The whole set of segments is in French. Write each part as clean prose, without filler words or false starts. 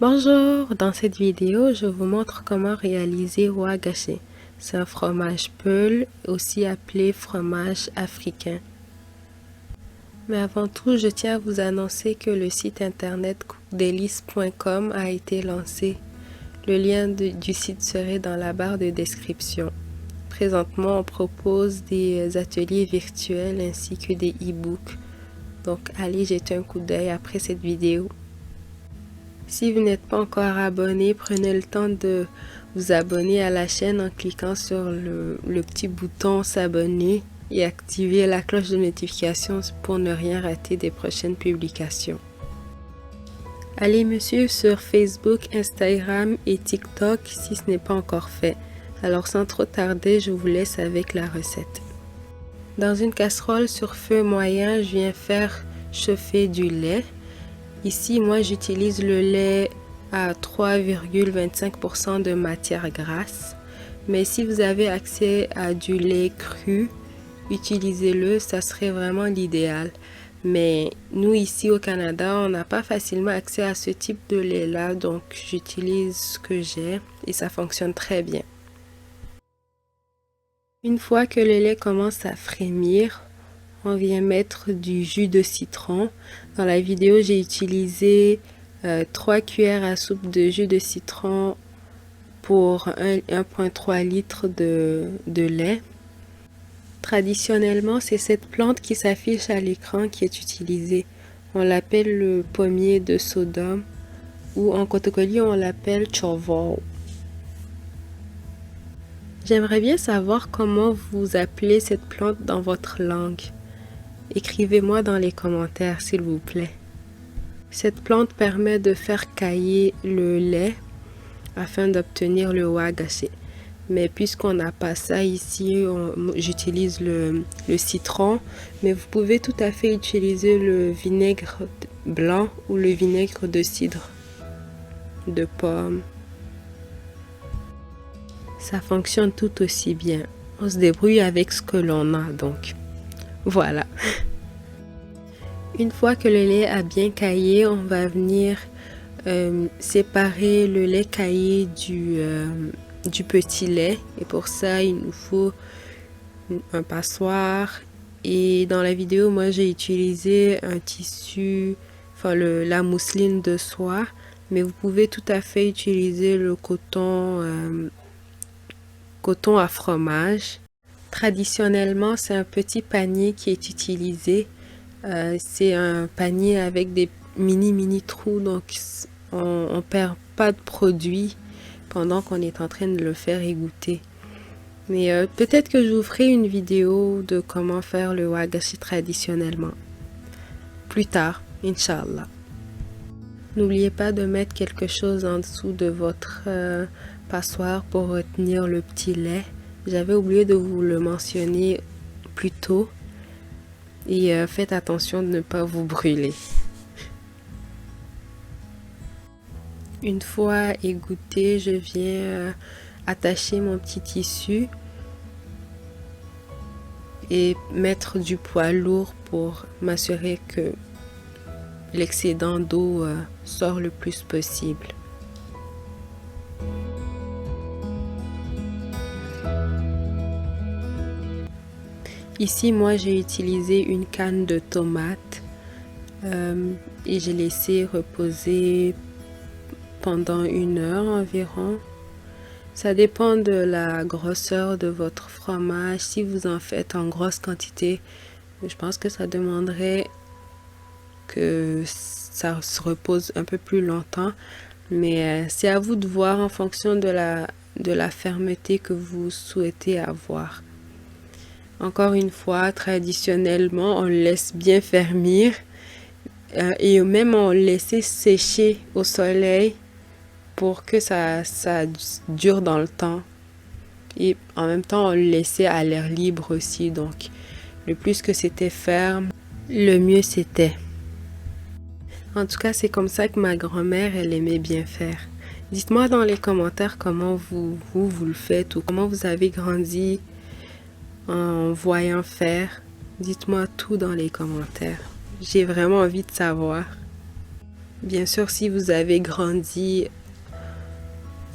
Bonjour, dans cette vidéo, je vous montre comment réaliser Wagashi. C'est un fromage peul, aussi appelé fromage africain. Mais avant tout, je tiens à vous annoncer que le site internet cookdelice.com a été lancé. Le lien du site serait dans la barre de description. Présentement, on propose des ateliers virtuels ainsi que des e-books. Donc, allez jeter un coup d'œil après cette vidéo. Si vous n'êtes pas encore abonné, prenez le temps de vous abonner à la chaîne en cliquant sur le petit bouton s'abonner et activer la cloche de notification pour ne rien rater des prochaines publications. Allez me suivre sur Facebook, Instagram et TikTok si ce n'est pas encore fait. Alors sans trop tarder, je vous laisse avec la recette. Dans une casserole sur feu moyen, je viens faire chauffer du lait. Ici, moi, j'utilise le lait à 3,25% de matière grasse. Mais si vous avez accès à du lait cru, utilisez-le, ça serait vraiment l'idéal. Mais nous, ici au Canada, on n'a pas facilement accès à ce type de lait-là, donc j'utilise ce que j'ai et ça fonctionne très bien. Une fois que le lait commence à frémir, on vient mettre du jus de citron. Dans la vidéo, j'ai utilisé 3 cuillères à soupe de jus de citron pour 1,3 litre de lait. Traditionnellement, c'est cette plante qui s'affiche à l'écran qui est utilisée. On l'appelle le pommier de Sodome ou en Cotocoli, on l'appelle chovo. J'aimerais bien savoir comment vous appelez cette plante dans votre langue. Écrivez-moi dans les commentaires, s'il vous plaît. Cette plante permet de faire cailler le lait afin d'obtenir le wagashi. Mais puisqu'on n'a pas ça ici, j'utilise le citron. Mais vous pouvez tout à fait utiliser le vinaigre blanc ou le vinaigre de cidre de pomme. Ça fonctionne tout aussi bien. On se débrouille avec ce que l'on a donc. Voilà. Une fois que le lait a bien caillé, on va venir séparer le lait caillé du petit lait. Et pour ça, il nous faut un passoire. Et dans la vidéo, moi, j'ai utilisé un tissu, enfin la mousseline de soie. Mais vous pouvez tout à fait utiliser le coton à fromage. Traditionnellement, c'est un petit panier qui est utilisé. C'est un panier avec des mini trous, donc on perd pas de produit pendant qu'on est en train de le faire égoutter. Mais peut-être que je vous ferai une vidéo de comment faire le wagashi traditionnellement. Plus tard, Inch'Allah. N'oubliez pas de mettre quelque chose en dessous de votre passoire pour retenir le petit lait. J'avais oublié de vous le mentionner plus tôt. Et faites attention de ne pas vous brûler. Une fois égoutté, je viens attacher mon petit tissu et mettre du poids lourd pour m'assurer que l'excédent d'eau sort le plus possible. Ici, moi, j'ai utilisé une canne de tomates et j'ai laissé reposer pendant 1 heure environ. Ça dépend de la grosseur de votre fromage. Si vous en faites en grosse quantité, je pense que ça demanderait que ça se repose un peu plus longtemps. Mais c'est à vous de voir en fonction de la fermeté que vous souhaitez avoir. Encore une fois, traditionnellement, on le laisse bien fermir et même on le laisse sécher au soleil pour que ça dure dans le temps. Et en même temps, on le laissait à l'air libre aussi. Donc, le plus que c'était ferme, le mieux c'était. En tout cas, c'est comme ça que ma grand-mère, elle aimait bien faire. Dites-moi dans les commentaires comment vous le faites ou comment vous avez grandi en voyant faire. Dites-moi tout dans les commentaires. J'ai vraiment envie de savoir. Bien sûr, si vous avez grandi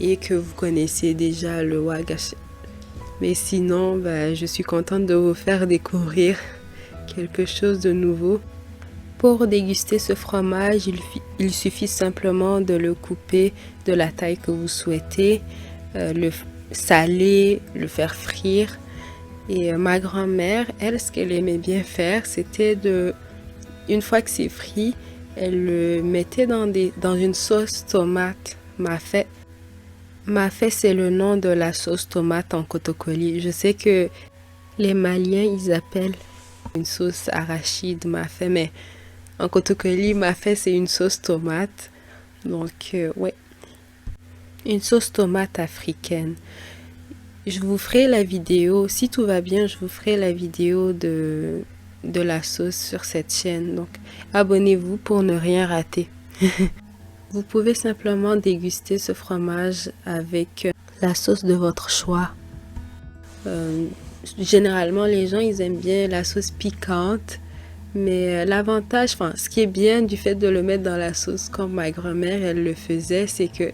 et que vous connaissez déjà le wagashi. Mais sinon, je suis contente de vous faire découvrir quelque chose de nouveau. Pour déguster ce fromage, il suffit simplement de le couper de la taille que vous souhaitez, le saler, le faire frire. Et ma grand-mère, elle, ce qu'elle aimait bien faire, c'était une fois que c'est frit, elle le mettait dans une sauce tomate mafé. Mafé, c'est le nom de la sauce tomate en kotokoli. Je sais que les Maliens, ils appellent une sauce arachide mafé, mais en kotokoli, mafé, c'est une sauce tomate. Donc, ouais, une sauce tomate africaine. Je vous ferai la vidéo, si tout va bien, je vous ferai la vidéo de la sauce sur cette chaîne. Donc, abonnez-vous pour ne rien rater. Vous pouvez simplement déguster ce fromage avec la sauce de votre choix. Généralement, les gens, ils aiment bien la sauce piquante. Mais l'avantage, enfin, ce qui est bien du fait de le mettre dans la sauce comme ma grand-mère, elle le faisait, c'est que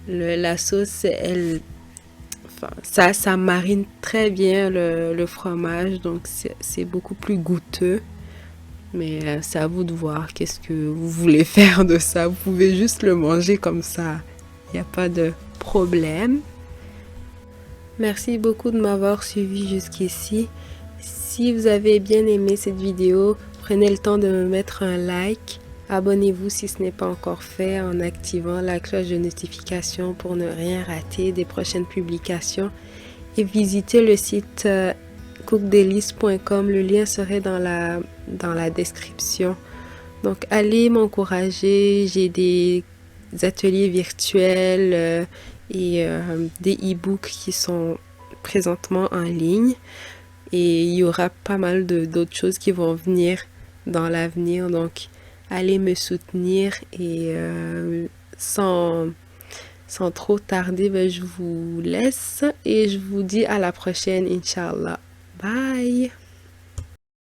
la sauce, ça marine très bien le fromage, donc c'est beaucoup plus goûteux. Mais c'est à vous de voir qu'est-ce que vous voulez faire de ça. Vous pouvez juste le manger comme ça. Il n'y a pas de problème. Merci beaucoup de m'avoir suivi jusqu'ici. Si vous avez bien aimé cette vidéo, prenez le temps de me mettre un like. Abonnez-vous si ce n'est pas encore fait en activant la cloche de notification pour ne rien rater des prochaines publications. Et visitez le site cookdelice.com. Le lien serait dans la description. Donc allez m'encourager. J'ai des ateliers virtuels et des e-books qui sont présentement en ligne. Et il y aura pas mal d'autres choses qui vont venir dans l'avenir. Donc allez me soutenir et sans trop tarder, je vous laisse et je vous dis à la prochaine, Inch'Allah. Bye!